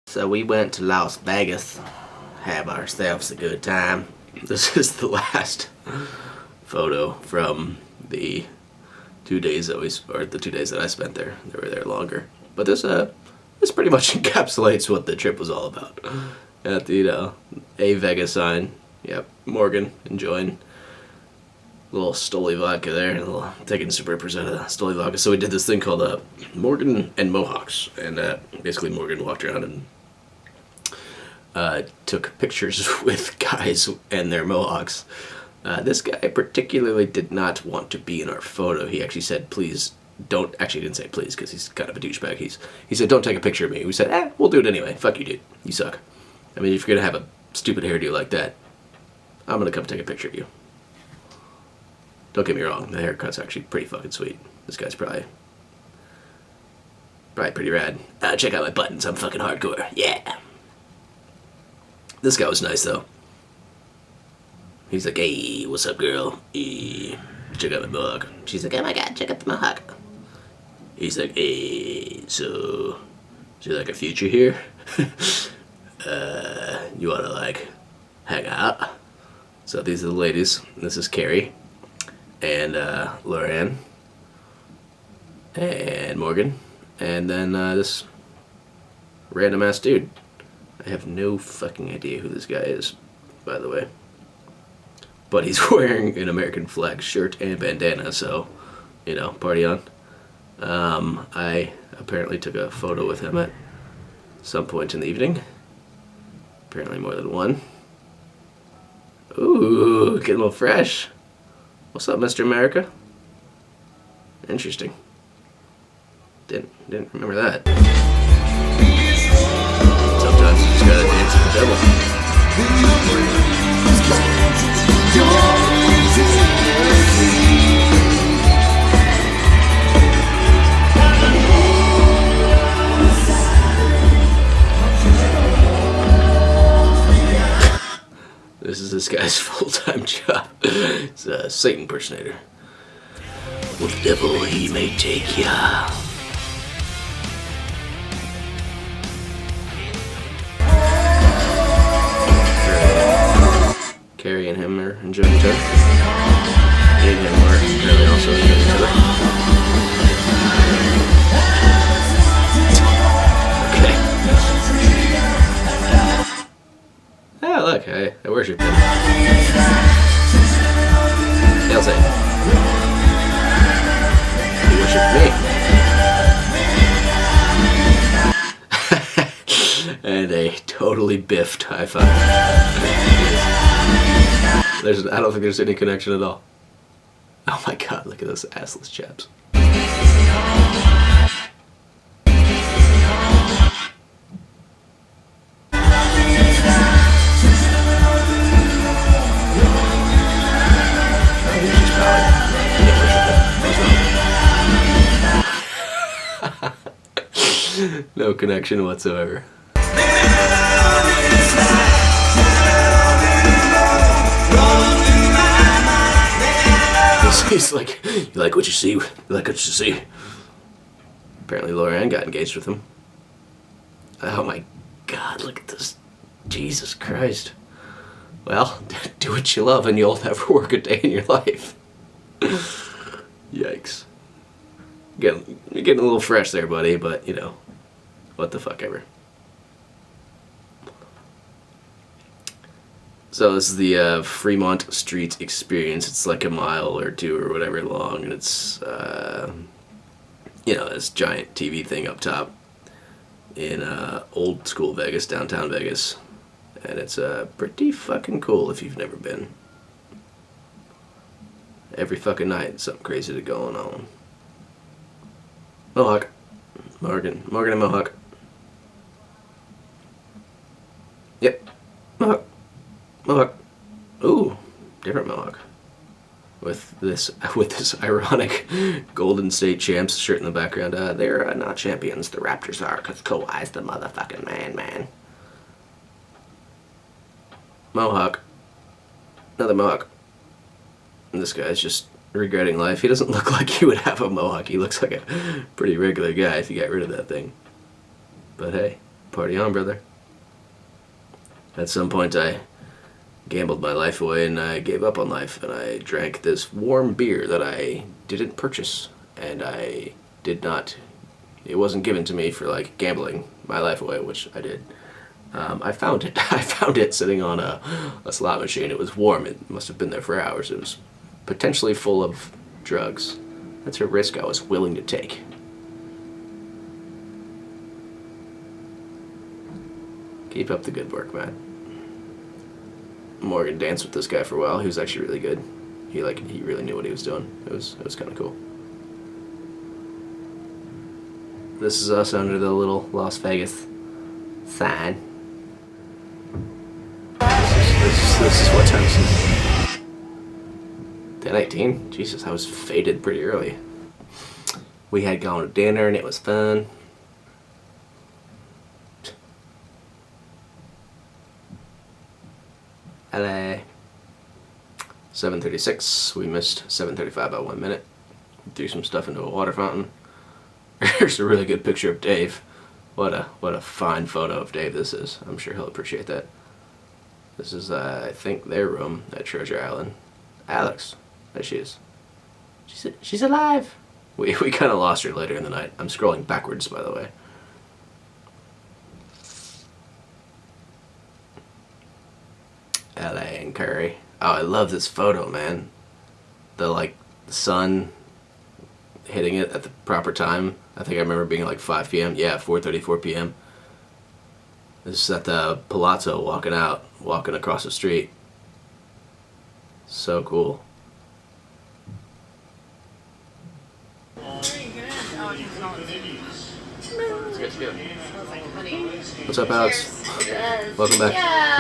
So we went to Las Vegas, have ourselves a good time. This is the last photo from the 2 days that the 2 days that I spent there. They were there longer, but this pretty much encapsulates what the trip was all about. At the A Vegas sign. Yep, Morgan enjoying a little Stoli vodka there, taking some rippers out of Stoli vodka. So we did this thing called Morgan and Mohawks, and basically Morgan walked around and took pictures with guys and their mohawks. This guy particularly did not want to be in our photo. He actually said, please don't, actually he didn't say please because he's kind of a douchebag. He said, don't take a picture of me. We said, we'll do it anyway. Fuck you, dude. You suck. I mean, if you're going to have a stupid hairdo like that, I'm going to come take a picture of you. Don't get me wrong, the haircut's actually pretty fucking sweet. This guy's probably pretty rad. Check out my buttons, I'm fucking hardcore. Yeah. This guy was nice though. He's like, hey, what's up, girl? Hey, check out my mohawk. She's like, oh my god, check out the mohawk. He's like, hey, so is there like a future here? You wanna like hang out? So these are the ladies. This is Carrie and Loran and Morgan, and then this random ass dude. I have no fucking idea who this guy is, by the way. But he's wearing an American flag shirt and bandana, so, you know, party on. I apparently took a photo with him at some point in the evening. Apparently more than one. Ooh, getting a little fresh. What's up, Mr. America? Interesting. Didn't remember that. Sometimes you just gotta dance with the devil. This is this guy's full-time job. He's a Satan impersonator. With the devil he may take ya. Carrie and him are enjoying each other. Me and him are apparently also enjoying each other. Okay. Oh, look, I worship him. I'll say. He worshipped me. And a totally biffed high five. I don't think there's any connection at all. Oh my god, look at those assless chaps. No connection whatsoever. He's like, you like what you see? You like what you see? Apparently Loran got engaged with him. Oh my god, look at this. Jesus Christ. Well, do what you love and you'll never work a day in your life. Yikes. You're getting a little fresh there, buddy, but you know, what the fuck ever. So this is the Fremont Street Experience. It's like a mile or two or whatever long, and it's, you know, this giant TV thing up top in old school Vegas, downtown Vegas. And it's pretty fucking cool if you've never been. Every fucking night, something crazy going on. Mohawk. Morgan and Mohawk. Yep. Mohawk. Mohawk. Ooh, different Mohawk. With this ironic Golden State Champs shirt in the background. They're not champions. The Raptors are, because Kawhi's the motherfucking man. Mohawk. Another Mohawk. And this guy's just regretting life. He doesn't look like he would have a Mohawk. He looks like a pretty regular guy if you got rid of that thing. But hey, Party on, brother. At some point, I gambled my life away and I gave up on life, and I drank this warm beer that I didn't purchase, and I did not. It wasn't given to me for like gambling my life away, which I did. I found it. I found it sitting on a slot machine. It was warm. It must have been there for hours. It was potentially full of drugs. That's a risk I was willing to take. Keep up the good work, man. Morgan danced with this guy for a while. He was actually really good. He really knew what he was doing. It was kind of cool. This is us under the little Las Vegas sign. This is what time is it? 10:18? Jesus, I was faded pretty early. We had gone to dinner and it was fun. LA. 7:36. We missed 7:35 by 1 minute. Threw some stuff into a water fountain. Here's a really good picture of Dave. What a fine photo of Dave this is. I'm sure he'll appreciate that. This is, I think, their room at Treasure Island. Alex. There she is. She's alive! We kind of lost her later in the night. I'm scrolling backwards, by the way. LA and Curry. Oh, I love this photo, man. The sun hitting it at the proper time. I think I remember being like 5 p.m. Yeah, 4:34 p.m. This is at the Palazzo walking across the street. So cool. What's up, Alex? Welcome back. Yeah.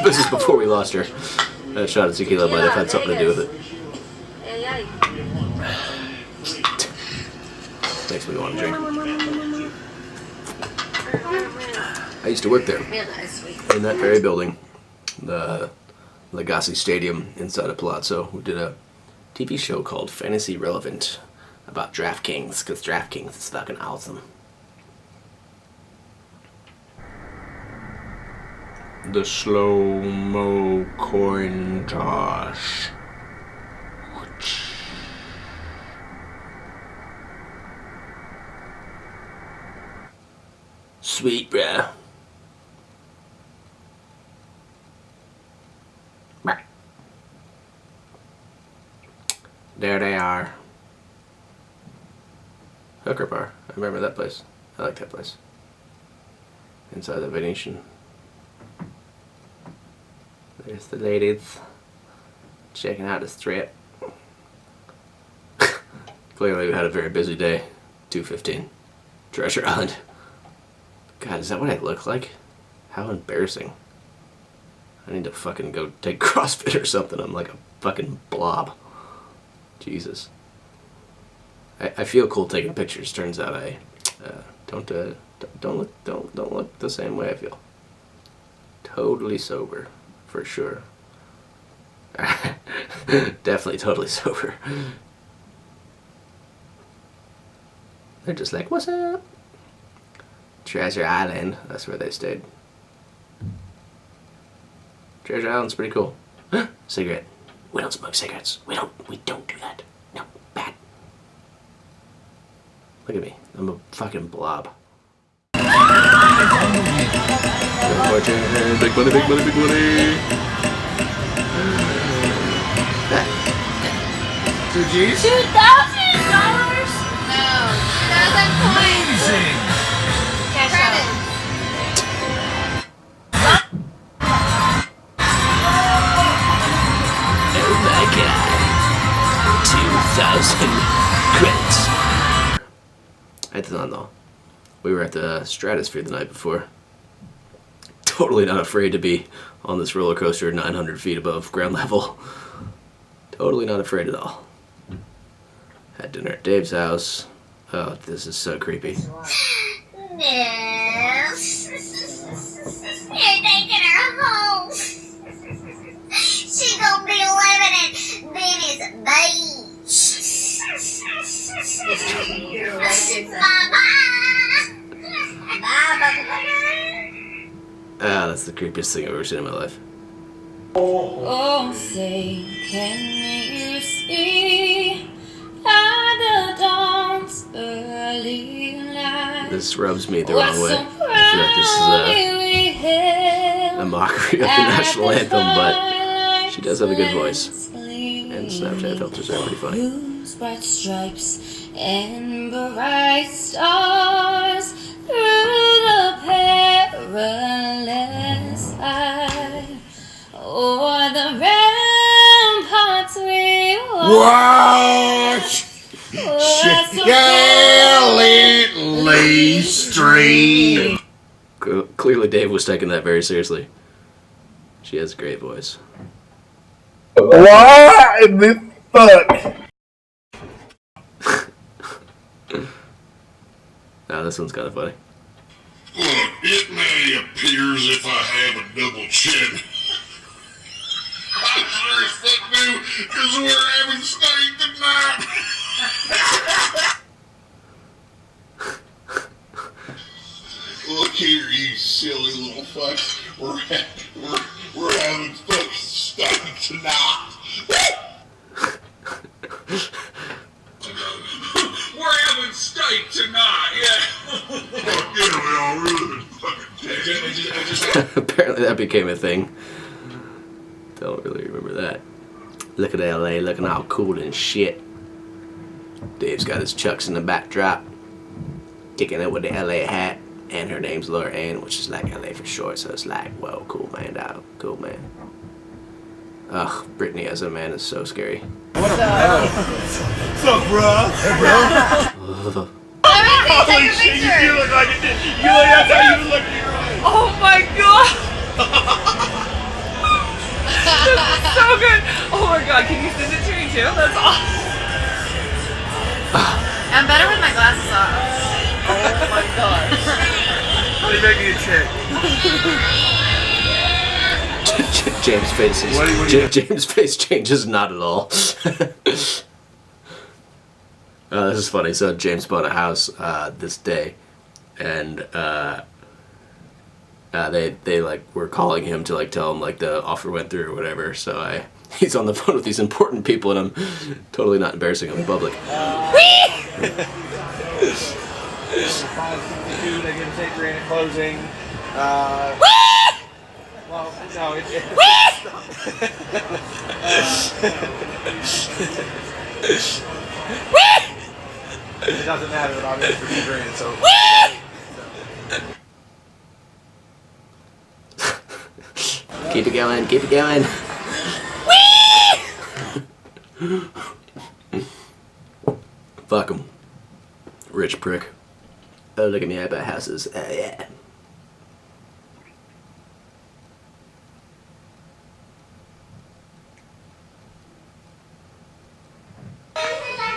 This is before we lost her. That shot of tequila might have had something to do with it. Makes me want to drink. I used to work there, in that very building, the Legacy Stadium inside of Palazzo. We did a TV show called Fantasy Relevant about DraftKings, because DraftKings is fucking awesome. The slow-mo coin toss. Sweet, bruh. There they are. Hooker Bar. I remember that place. I like that place. Inside the Venetian. There's the ladies checking out the strip. Clearly we had a very busy day. 2:15. Treasure Island. God, is that what I look like? How embarrassing. I need to fucking go take CrossFit or something. I'm like a fucking blob. Jesus. I feel cool taking pictures. Turns out I don't look the same way I feel. Totally sober, for sure. Definitely totally sober. They're just like, what's up? Treasure Island, that's where they stayed. Treasure Island's pretty cool. Cigarette. We don't smoke cigarettes. We don't do that. No, bad. Look at me. I'm a fucking blob. Big money, big money, big money. 2 G's? $2,000? No. 2,000 coins. Amazing! Cash out. Oh my god. 2,000 credits. I did not know. We were at the Stratosphere the night before. Totally not afraid to be on this roller coaster 900 feet above ground level. Totally not afraid at all. Had dinner at Dave's house. Oh, this is so creepy. No. You're taking her home. She gonna be living in Venice Beach. Bye-bye. Bye-bye. Ah, that's the creepiest thing I've ever seen in my life. Oh, say, can you see by the dawn's early light? This rubs me the wrong way. I feel like this is a mockery of the national anthem, but she does have a good voice. And Snapchat filters are pretty funny. Blues, bright stripes and bright stars through the perilous side. O'er the ramparts we Watch Galilee Street. Clearly, Dave was taking that very seriously. She has a great voice. Why in the fuck? Nah, this one's kind of funny. Look, it may appear as if I have a double chin. I sure as fuck do, because we're having steak tonight. Look here, you silly little fucks. We're having fucking steak tonight. We're having steak tonight, yeah. Fuck yeah, we all really fucking Apparently, that became a thing. Don't really remember that. Look at LA looking all cool and shit. Dave's got his chucks in the backdrop, kicking it with the LA hat, and her name's Laura Ann, which is like LA for short, so it's like, whoa, cool man, dog, cool man. Ugh, Brittany as a man is so scary. What's up, bro? Hey, bro. Holy shit, you look like it. You look, that's how you look in your eyes. Oh my god! That's so good! Oh my god, can you send it to me too? That's awesome! I'm better with my glasses off. Oh my god. They make me a chick. James' face is, What do you- James' face changes not at all. This is funny. So James bought a house this day, and they like were calling him to like tell him like the offer went through or whatever. So he's on the phone with these important people, and I'm totally not embarrassing him in public. They get a take rent at closing. Well, no, it doesn't matter, but obviously for 2 grand, so. Keep it going. Keep it going. Fuck him. Rich prick. Oh, look at me. I buy houses. Yeah.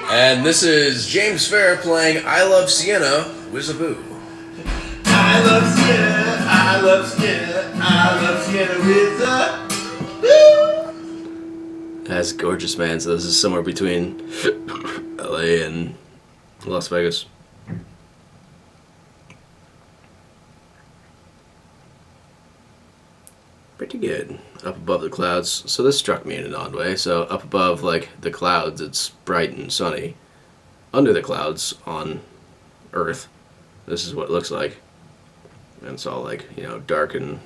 And this is James Fair playing I Love Sienna with Zaboo. I love Sienna, I love Sienna, I love Sienna with That's gorgeous, man. So this is somewhere between LA and Las Vegas. Pretty good. Up above the clouds. So this struck me in an odd way. So up above, like, the clouds, it's bright and sunny. Under the clouds, on Earth, this is what it looks like. And it's all, like, you know, dark and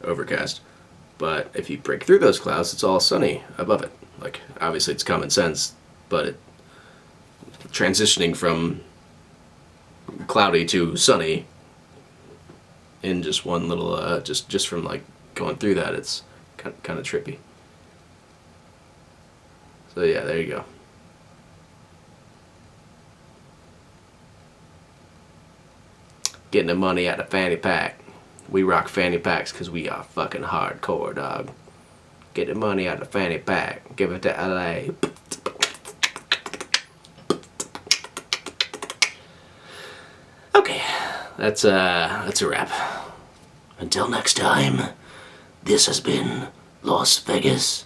overcast. But if you break through those clouds, it's all sunny above it. Like, obviously it's common sense, but it transitioning from cloudy to sunny in just one little, just from, like, going through that, it's kind of trippy. So yeah, there you go. Getting the money out of fanny pack. We rock fanny packs because we are fucking hardcore, dog. Get the money out of fanny pack. Give it to LA. Okay, that's a wrap. Until next time. This has been Las Vegas